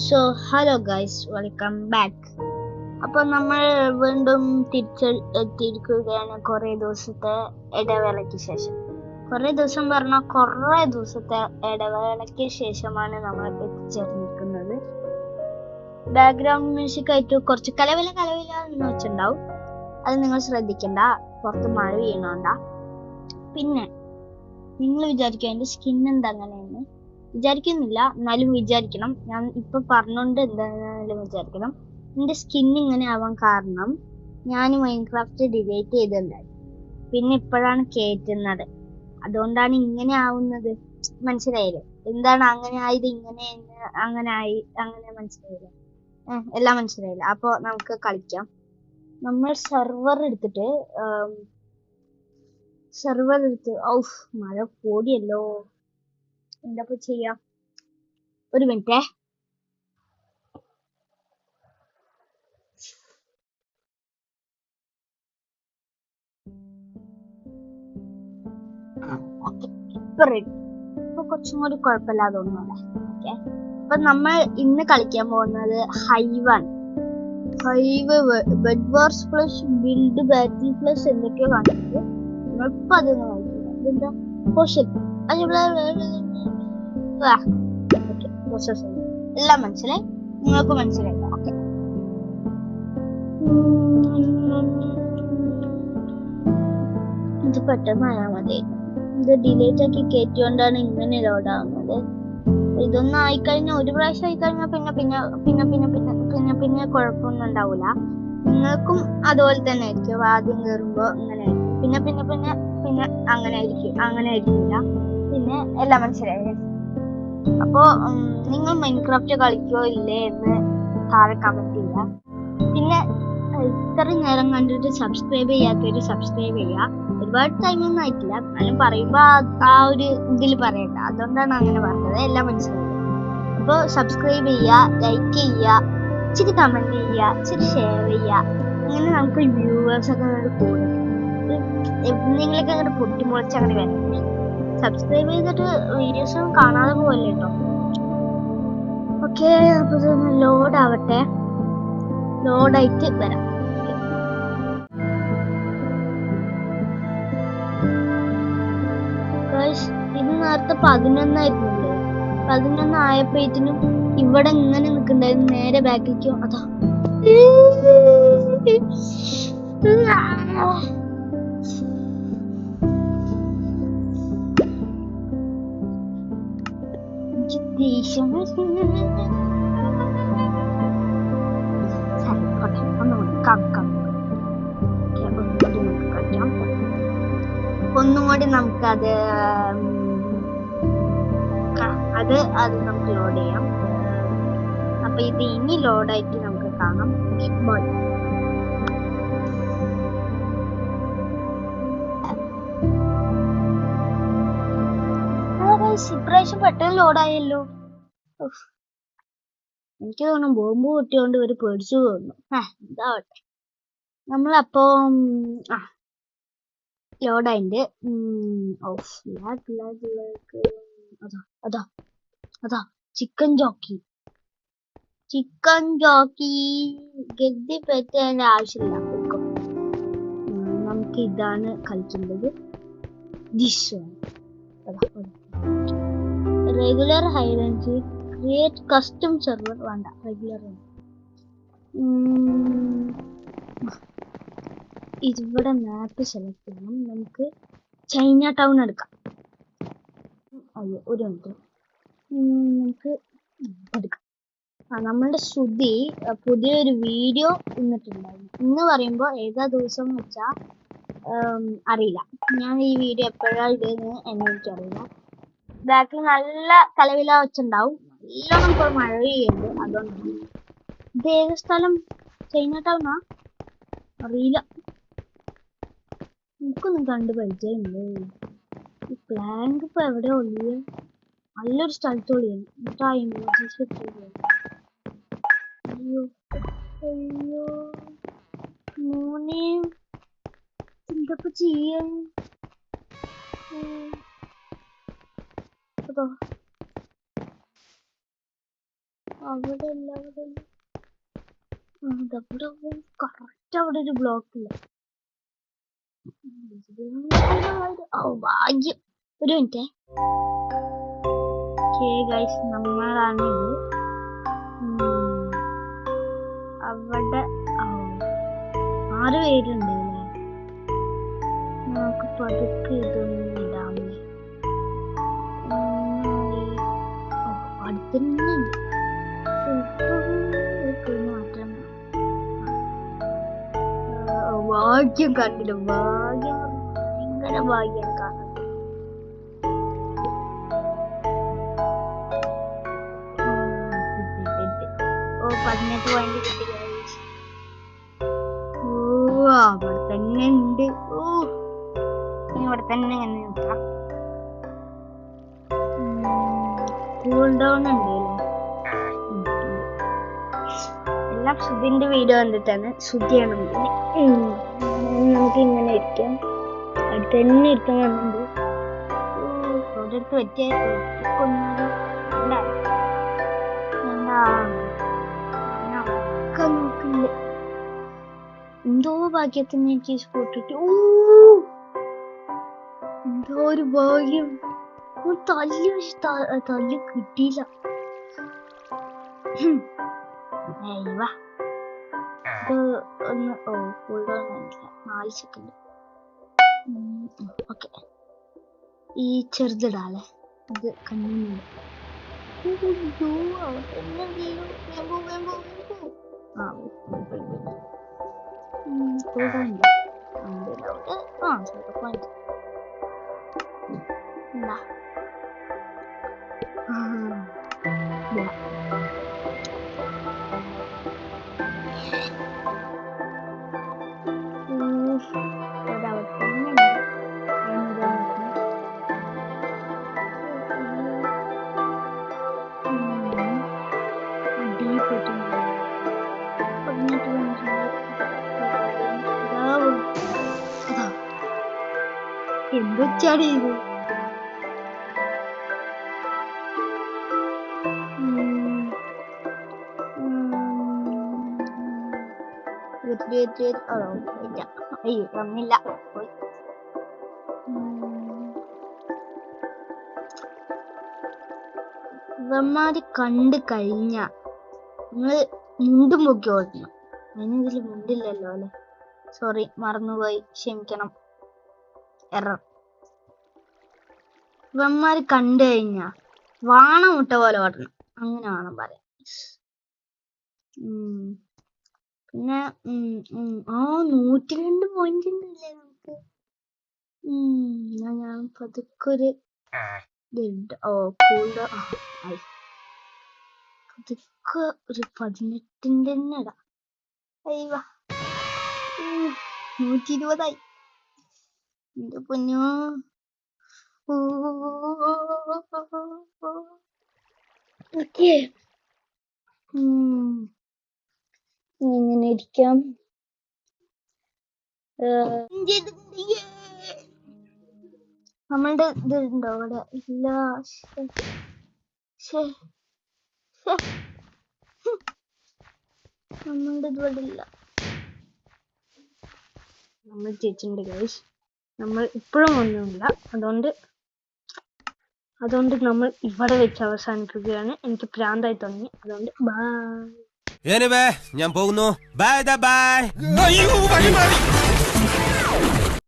So hello guys, welcome back. അപ്പോൾ നമ്മൾ വീണ്ടും തിരിച്ചെത്തിയിരിക്കുകയാണ് കുറേ ദിവസത്തെ ഇടവേളയ്ക്ക് ശേഷം. കുറേ ദിവസം പറഞ്ഞാൽ കുറേ ദിവസത്തെ ഇടവേളയ്ക്ക് ശേഷമാണ് നമ്മൾ എത്തിച്ചേർന്നിരിക്കുന്നത്. ബാക്ക്ഗ്രൗണ്ട് മ്യൂസിക് ആയിട്ട് കുറച്ച് കലവില എന്ന് വെച്ചിട്ടുണ്ടാവും. അത് നിങ്ങൾ ശ്രദ്ധിക്കണ്ട, പുറത്ത് മഴ വീണോണ്ട. പിന്നെ നിങ്ങൾ വിചാരിക്കുക എൻ്റെ സ്കിൻ എന്താ അങ്ങനെയെന്ന്. വിചാരിക്കുന്നില്ല, എന്നാലും വിചാരിക്കണം. ഞാൻ ഇപ്പൊ പറഞ്ഞോണ്ട് എന്തായാലും വിചാരിക്കണം. എന്റെ സ്കിൻ ഇങ്ങനെ ആവാൻ കാരണം ഞാൻ മൈൻക്രാഫ്റ്റ് ഡിലീറ്റ് ചെയ്തിട്ടുണ്ടായി, പിന്നെ ഇപ്പോഴാണ് കേറ്റുന്നത്. അതുകൊണ്ടാണ് ഇങ്ങനെ ആവുന്നത്. മനസ്സിലായില്ലേ? എന്താണ് അങ്ങനെ ആയത്, ഇങ്ങനെ അങ്ങനെ ആയി, അങ്ങനെ മനസ്സിലായില്ല? എല്ലാം മനസ്സിലായില്ല. അപ്പൊ നമുക്ക് കളിക്കാം. നമ്മൾ സെർവർ എടുത്തിട്ട് ഔഫ്, മഴ കൂടിയല്ലോ, എന്താ ചെയ്യാം. ഒരു മിനിറ്റ്. ഇപ്പൊ കുറച്ചും കൂടി കുഴപ്പമില്ലാതെ തോന്നുന്നല്ലേ. ഓക്കെ, അപ്പൊ നമ്മൾ ഇന്ന് കളിക്കാൻ പോകുന്നത് ഹൈവാണ്. Hive bed wars plus build battle plus എന്തൊക്കെയോ കാണിച്ചത്. നമ്മളിപ്പോ അതൊന്നും കളിക്കില്ല. ഇതെന്താ പോഷൻ, എല്ലാം മനസ്സിലായി, നിങ്ങൾക്ക് മനസ്സിലായില്ല? ഓക്കെ, ഇത് പെട്ടെന്നായാൽ മതി. ഇത് ഡിലേറ്റ് ആക്കി കയറ്റിയോണ്ടാണ് ഇങ്ങനെ ലോഡ് ആവുന്നത്. ഇതൊന്നും ആയിക്കഴിഞ്ഞാൽ, ഒരു പ്രാവശ്യം ആയിക്കഴിഞ്ഞാൽ പിന്നെ പിന്നെ പിന്നെ പിന്നെ പിന്നെ പിന്നെ പിന്നെ കുഴപ്പമൊന്നും ഉണ്ടാവൂല. നിങ്ങൾക്കും അതുപോലെ തന്നെ ആയിരിക്കും. ആദ്യം കയറുമ്പോ ഇങ്ങനെ ആയിരിക്കും, പിന്നെ പിന്നെ പിന്നെ പിന്നെ അങ്ങനെ ആയിരിക്കില്ല. പിന്നെ എല്ലാം മനസ്സിലായി. അപ്പോ നിങ്ങൾ മൈൻക്രാഫ്റ്റ് കളിക്കോ ഇല്ലേ എന്ന് താഴെ കമന്റ് ചെയ്യുക. പിന്നെ ഇത്രയും നേരം കണ്ടിട്ട് സബ്സ്ക്രൈബ് ചെയ്യാത്തവര് സബ്സ്ക്രൈബ് ചെയ്യുക. ഒരുപാട് ടൈമൊന്നും ആയിട്ടില്ല, എന്നാലും പറയുമ്പോ ആ ഒരു ഇതിൽ പറയണ്ട, അതുകൊണ്ടാണ് അങ്ങനെ പറഞ്ഞത്. എല്ലാം മനസ്സിലായി. അപ്പോൾ സബ്സ്ക്രൈബ് ചെയ്യുക, ലൈക്ക് ചെയ്യുക, ഇച്ചിരി കമന്റ് ചെയ്യുക, ഇച്ചിരി ഷെയർ ചെയ്യുക. അങ്ങനെ നമുക്ക് വ്യൂവേഴ്സ് ഒക്കെ കൂടും. നിങ്ങളൊക്കെ അങ്ങോട്ട് പൊട്ടിമുളച്ച് അങ്ങനെ വരണ്ടേ. സബ്സ്ക്രൈബ് ചെയ്തിട്ട് വീഡിയോസ് കാണാതെ പോകല്ലേ കേട്ടോ. ഓക്കെ, അപ്പൊ ഇതൊന്ന് ലോഡ് ആവട്ടെ. ലോഡായിട്ട് വരാം. ഇത് നേരത്തെ 11 ആയിരുന്നില്ലേ? 11 ആയപ്പോഴത്തേനും ഇവിടെ ഇങ്ങനെ നിൽക്കണ്ടായിരുന്നു. നേരെ ബാക്കിലേക്കോ അതാ ദേഷ്യം. ഒന്നുകൂടി നമുക്കത് നമുക്ക് ലോഡ് ചെയ്യാം. അപ്പൊ ഇത് ഇനി ലോഡായിട്ട് നമുക്ക് കാണാം. ഇപ്രാവശ്യം പെട്ടെന്ന് ലോഡായല്ലോ. എനിക്ക് തോന്നുന്നു ബോംബ് പൊട്ടിയോണ്ട് ഒരു പേടിച്ചു തോന്നുന്നു. ഇതാവട്ടെ. നമ്മളപ്പോ ലോഡായിട്ട് അതാ ചിക്കൻ ജോക്കി ഗതി പറ്റാൻ ആവശ്യമില്ല. നമുക്ക് ഇതാണ് കളിക്കേണ്ടത്. Regular highland create custom server വേണ്ട, റെഗുലർ. ഇവിടെ മാപ്പ് സെലക്ട് ചെയ്യണം. നമുക്ക് ചൈന ടൗൺ എടുക്കാം. അയ്യോ, ഒരു മിനിറ്റ്, നമുക്ക് എടുക്കാം. നമ്മളുടെ ശ്രുതി പുതിയൊരു വീഡിയോ ഇന്നിട്ടുണ്ടായിരുന്നു. ഇന്ന് പറയുമ്പോൾ ഏതാ ദിവസം എന്ന് വെച്ചാൽ അറിയില്ല. ഞാൻ ഈ വീഡിയോ എപ്പോഴാണ് ഇടുന്നത് എന്ന് എനിക്കറിയില്ല. ബാക്കിൽ നല്ല കലവില വെച്ചുണ്ടാവും. നല്ലോണം ഇപ്പോൾ മഴ പെയ്യുന്നുണ്ട്, അതുകൊണ്ടാണ്. ഇത് ഏത് സ്ഥലം? ചൈന ടൗണാ? അറിയില്ല, എനിക്കൊന്നും കണ്ട് പരിചയമുണ്ട്. ഈ പ്ലാങ്ക് ഇപ്പൊ എവിടെയാ ഒളിയ? നല്ലൊരു സ്ഥലത്ത് ഒളിയാണ്. എന്നിട്ട് ആ ഇമോജീസ് ഇട്ടില്ല. അയ്യോ അയ്യോ മോനെ, എന്തൊക്കെ ചെയ്യാൻ? അവിടെ അല്ല കറക്റ്റ് അവിടെ ഒരു ബ്ലോക്ക് ഇല്ല. ഭാഗ്യം. ഒരു മിനിറ്റ്. ഗൈസ് നമ്മളാണ് ഇത്. അവിടെ 6 പേരുണ്ട് അല്ലേ? നമുക്ക് പതുക്കെ ഇതൊന്നും ഇടാമേ. അടുത്തന്നെ മാറ്റം. ഭാഗ്യം കണ്ടില്ല. ഭാഗ്യം ഭയങ്കര ഭാഗ്യം കാണുന്നത്. 18 പോയിന്റ് കിട്ടി. അവിടെ തന്നെ ഉണ്ട്. ഇവിടെ തന്നെ ഇങ്ങനെ നിൽക്കാം. കൂൾ ഡൗൺ ഉണ്ട് അല്ലേ? എല്ലാം സുധിന്റെ വീഡിയോ കണ്ടിട്ടാണ്. സുധിയാണ് നമുക്ക് ഇങ്ങനെ ഇരിക്കാം. അടുത്ത് തന്നെ ഇരിക്കാൻ വന്നിട്ടുണ്ട്. ഒരിടത്ത് ഒക്കെ നോക്കുന്നുണ്ട്. എന്തോ ഭാഗ്യത്തിന് എനിക്ക് സ്പോട്ടിട്ട്. എന്തോ ഒരു ഭാഗ്യം. തല്ലി തല്ലി കിട്ടിയില്ല. ഒന്ന് കൂൾ ഡൗൺ ആയില്ല. 4 സെക്കൻഡ്. ഓക്കെ, ഈ ചെറുതിടാല്ലേ? ഇത് കണ്ണുണ്ട്. എന്തൊച്ചാടി ഇത്? അയ്യോ വന്നില്ല. ഇവന്മാര് കണ്ട് കഴിഞ്ഞ നിങ്ങള് മുണ്ടും പൊക്കി ഓടണം. അതിനിതില് മുണ്ടില്ലല്ലോ അല്ലെ? സോറി, മറന്നുപോയി, ക്ഷമിക്കണം. എറർ. ഇവന്മാര് കണ്ടു കഴിഞ്ഞ വാണ മുട്ട പോലെ ഓടണം. അങ്ങനെ വേണം പറയാൻ. പിന്നെ 102 പോയിന്റ് ഉണ്ടല്ലേ നമുക്ക്. ഞാൻ പതുക്കെ ഒരു പതുക്കെ ഒരു 18 തന്നെ ഇടാം. 120 എന്റെ പൊന്നോ. ഇങ്ങനെ ഇരിക്കാം. നമ്മളുടെ ഇതുണ്ടോ അവിടെ? ഇല്ല. നമ്മളുടെ ഇതുവിടെ ഇല്ല. നമ്മൾ ജയിച്ചിട്ടുണ്ട് ഗൈസ്. നമ്മൾ ഇപ്പോഴും ഒന്നുമില്ല. അതുകൊണ്ട് നമ്മൾ ഇവിടെ വെച്ച് അവസാനിക്കുകയാണ്. എനിക്ക് ഭ്രാന്തായി തോന്നി. അതുകൊണ്ട് ബൈ. ഞാൻ പോകുന്നു. Bye bye.